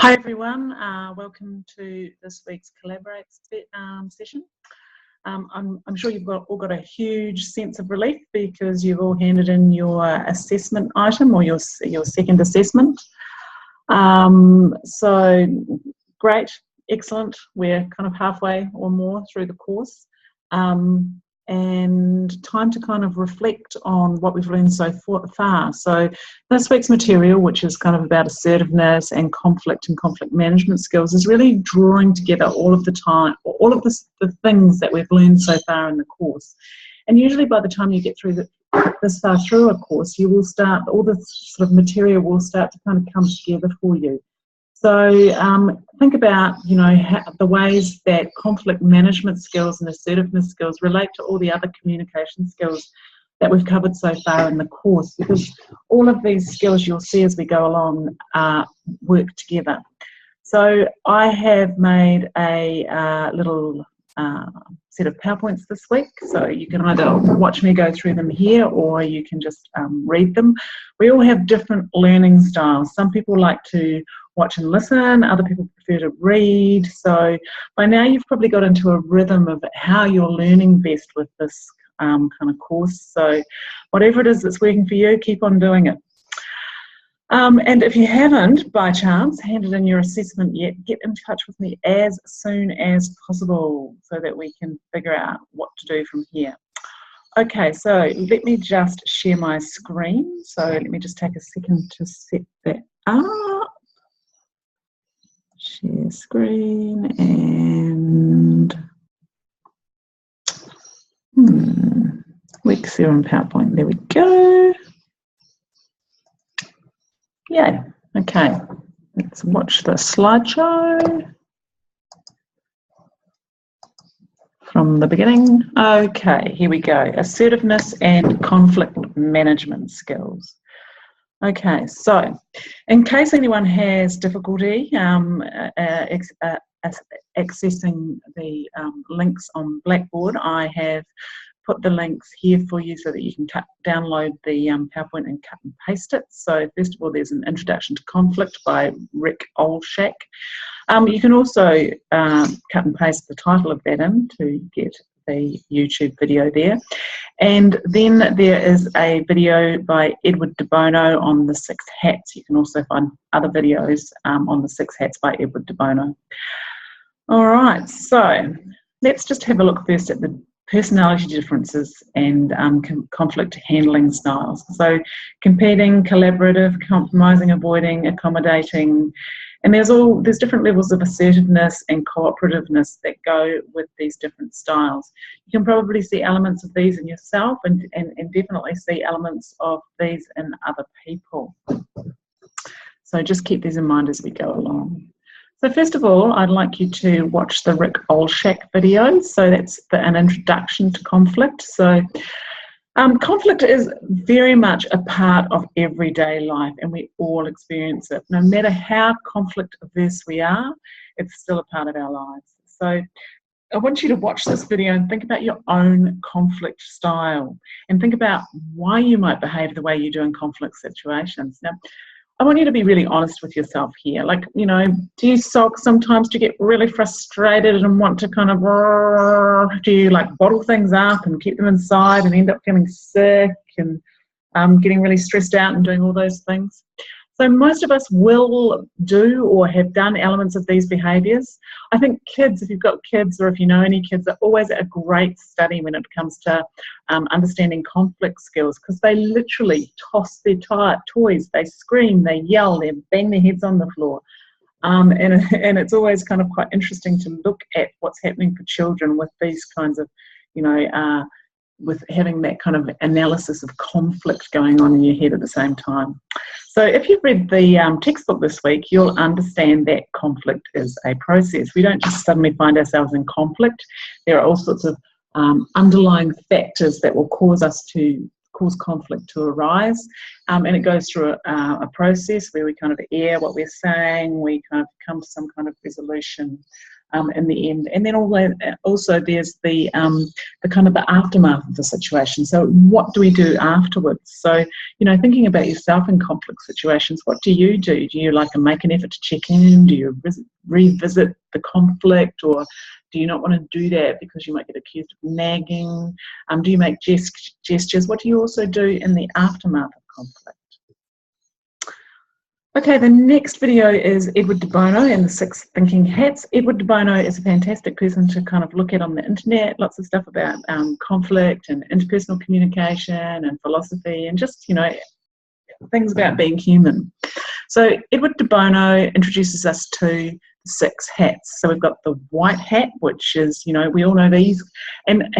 Hi everyone, welcome to this week's Collaborate session. I'm sure you've all got a huge sense of relief because you've all handed in your assessment item or your second assessment. So great, excellent. We're kind of halfway or more through the course. And time to kind of reflect on what we've learned so far. So this week's material, which is kind of about assertiveness and conflict management skills, is really drawing together all of the things that we've learned so far in the course. And usually by the time you get through this far through a course, you will start, all this sort of material will start to kind of come together for you. So think about, the ways that conflict management skills and assertiveness skills relate to all the other communication skills that we've covered so far in the course, because all of these skills you'll see as we go along work together. So I have made a little set of PowerPoints this week, so you can either watch me go through them here or you can just read them. We all have different learning styles. Some people like to watch and listen, other people prefer to read. So by now you've probably got into a rhythm of how you're learning best with this kind of course. So whatever it is that's working for you, keep on doing it. And if you haven't, by chance, handed in your assessment yet, get in touch with me as soon as possible so that we can figure out what to do from here. Okay, so let me just share my screen. So let me just take a second to set that up. Share screen and week 7 PowerPoint. There we go. Yeah, okay. Let's watch the slideshow from the beginning. Okay, here we go. Assertiveness and conflict management skills. Okay, so in case anyone has difficulty accessing the links on Blackboard, I have put the links here for you so that you can download the PowerPoint and cut and paste it. So first of all, there's an Introduction to Conflict by Rick Olshak. You can also cut and paste the title of that in to get the YouTube video there. And then there is a video by Edward de Bono on the 6 hats. You can also find other videos on the 6 hats by Edward de Bono. All right, so let's just have a look first at the personality differences and conflict handling styles. So competing, collaborative, compromising, avoiding, accommodating, and there's different levels of assertiveness and cooperativeness that go with these different styles. You can probably see elements of these in yourself and definitely see elements of these in other people. So just keep these in mind as we go along. So first of all, I'd like you to watch the Rick Olshak video. So that's an introduction to conflict. So conflict is very much a part of everyday life and we all experience it. No matter how conflict averse we are, it's still a part of our lives. So I want you to watch this video and think about your own conflict style and think about why you might behave the way you do in conflict situations. Now, I want you to be really honest with yourself here. Like, do you sulk sometimes? Do you get really frustrated and want to kind of, do you like bottle things up and keep them inside and end up getting sick and getting really stressed out and doing all those things? So most of us will do or have done elements of these behaviours. I think kids, if you've got kids or if you know any kids, are always a great study when it comes to understanding conflict skills because they literally toss their toys, they scream, they yell, they bang their heads on the floor. And it's always kind of quite interesting to look at what's happening for children with these kinds of, with having that kind of analysis of conflict going on in your head at the same time. So if you've read the textbook this week, you'll understand that conflict is a process. We don't just suddenly find ourselves in conflict. There are all sorts of underlying factors that will cause conflict to arise. And it goes through a process where we kind of air what we're saying, we kind of come to some kind of resolution in the end. And then also there's the kind of the aftermath of the situation. So what do we do afterwards? So, thinking about yourself in conflict situations, what do you do? Do you make an effort to check in? Do you revisit the conflict, or do you not want to do that because you might get accused of nagging? Do you make gestures? What do you also do in the aftermath of conflict? Okay, the next video is Edward de Bono and the 6 thinking hats. Edward de Bono is a fantastic person to kind of look at on the internet, lots of stuff about conflict and interpersonal communication and philosophy and just, things about being human. So Edward de Bono introduces us to 6 hats. So we've got the white hat, which is, we all know these. And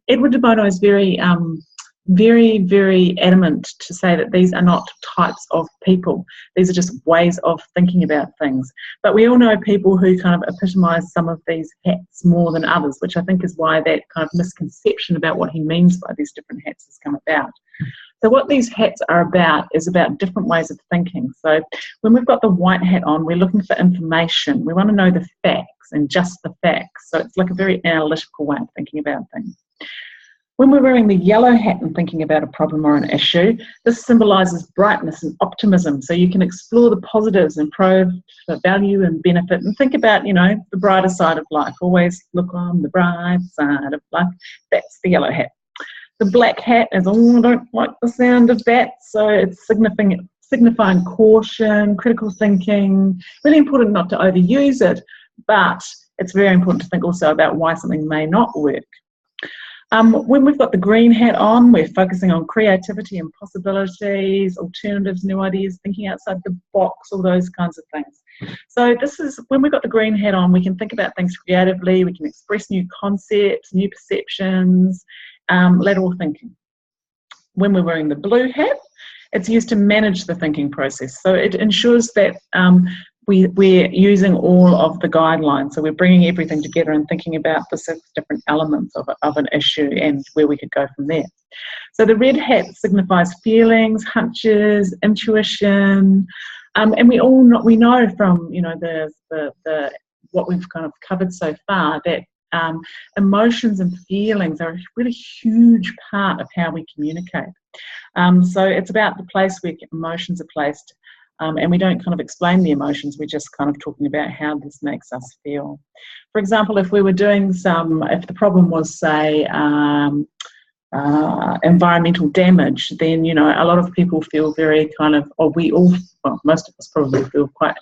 Edward de Bono is very, very adamant to say that these are not types of people. These are just ways of thinking about things. But we all know people who kind of epitomise some of these hats more than others, which I think is why that kind of misconception about what he means by these different hats has come about. So what these hats are about is about different ways of thinking. So when we've got the white hat on, we're looking for information. We want to know the facts and just the facts. So it's like a very analytical way of thinking about things. When we're wearing the yellow hat and thinking about a problem or an issue, this symbolises brightness and optimism. So you can explore the positives and probe for value and benefit and think about, the brighter side of life. Always look on the bright side of life. That's the yellow hat. The black hat is, I don't like the sound of that. So it's signifying caution, critical thinking. Really important not to overuse it, but it's very important to think also about why something may not work. When we've got the green hat on, we're focusing on creativity and possibilities, alternatives, new ideas, thinking outside the box, all those kinds of things. So this is, when we've got the green hat on, we can think about things creatively, we can express new concepts, new perceptions, lateral thinking. When we're wearing the blue hat, it's used to manage the thinking process. So it ensures that we're using all of the guidelines. So we're bringing everything together and thinking about the 6 different elements of an issue and where we could go from there. So the red hat signifies feelings, hunches, intuition, and we know from the what we've kind of covered so far that emotions and feelings are a really huge part of how we communicate. So it's about the place where emotions are placed. And we don't kind of explain the emotions, we're just kind of talking about how this makes us feel. For example, if we were doing if the problem was, say, environmental damage, then, a lot of people feel very kind of, most of us probably feel quite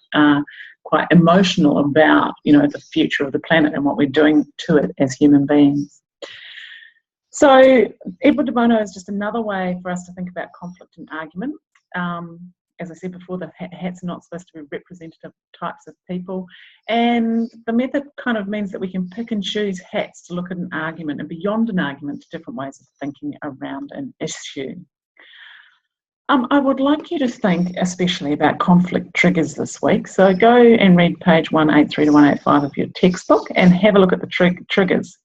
emotional about, the future of the planet and what we're doing to it as human beings. So Edward de Bono is just another way for us to think about conflict and argument. As I said before, the hats are not supposed to be representative types of people. And the method kind of means that we can pick and choose hats to look at an argument and beyond an argument to different ways of thinking around an issue. I would like you to think especially about conflict triggers this week. So go and read page 183 to 185 of your textbook and have a look at the triggers.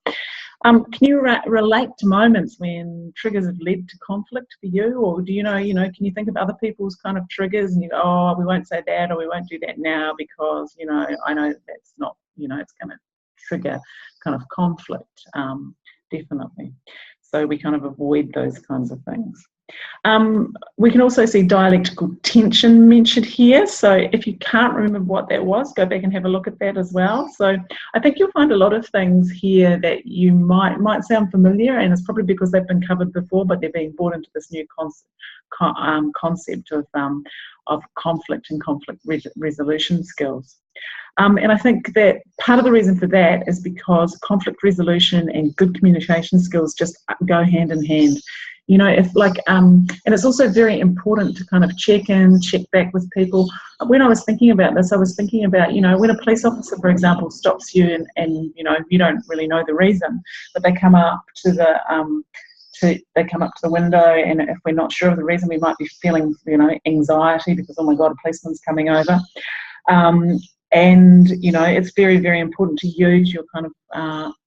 Can you relate to moments when triggers have led to conflict for you? Or do can you think of other people's kind of triggers and you go, oh, we won't say that or we won't do that now because, I know that's not, it's going to trigger kind of conflict, definitely. So we kind of avoid those kinds of things. We can also see dialectical tension mentioned here. So if you can't remember what that was, go back and have a look at that as well. So I think you'll find a lot of things here that you might sound familiar, and it's probably because they've been covered before, but they're being brought into this new concept of conflict and conflict resolution skills. And I think that part of the reason for that is because conflict resolution and good communication skills just go hand in hand. And it's also very important to kind of check back with people. When I was thinking about this, I was thinking about, when a police officer, for example, stops you and you don't really know the reason, but they come up to the window, and if we're not sure of the reason, we might be feeling, anxiety because, oh my God, a policeman's coming over. And, it's very, very important to use your kind of,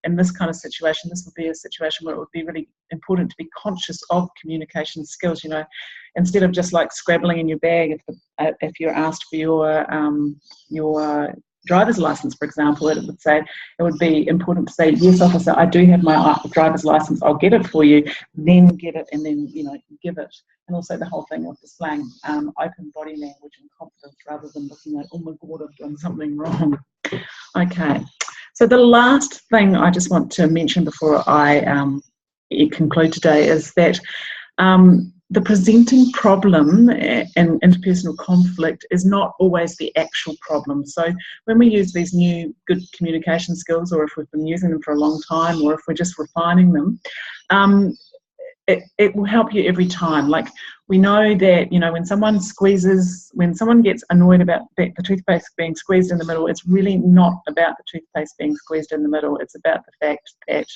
in this kind of situation, this would be a situation where it would be really important to be conscious of communication skills, instead of just like scrabbling in your bag if you're asked for your driver's license, for example, it would say, it would be important to say, yes, officer, I do have my driver's license, I'll get it for you, then get it, and then, you know, give it. And also the whole thing with the slang, open body language and confidence, rather than looking like, oh my God, I've done something wrong. Okay, so the last thing I just want to mention before I conclude today is that the presenting problem in interpersonal conflict is not always the actual problem. So when we use these new good communication skills, or if we've been using them for a long time, or if we're just refining them, it will help you every time. Like, we know that, you know, when someone gets annoyed about the toothpaste being squeezed in the middle, it's really not about the toothpaste being squeezed in the middle. It's about the fact that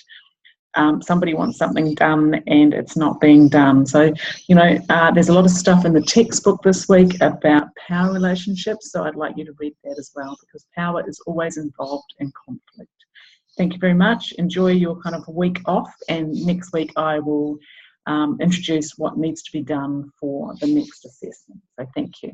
somebody wants something done and it's not being done. So, you know, there's a lot of stuff in the textbook this week about power relationships, so I'd like you to read that as well, because power is always involved in conflict. Thank you very much. Enjoy your kind of week off, and next week I will introduce what needs to be done for the next assessment. So thank you.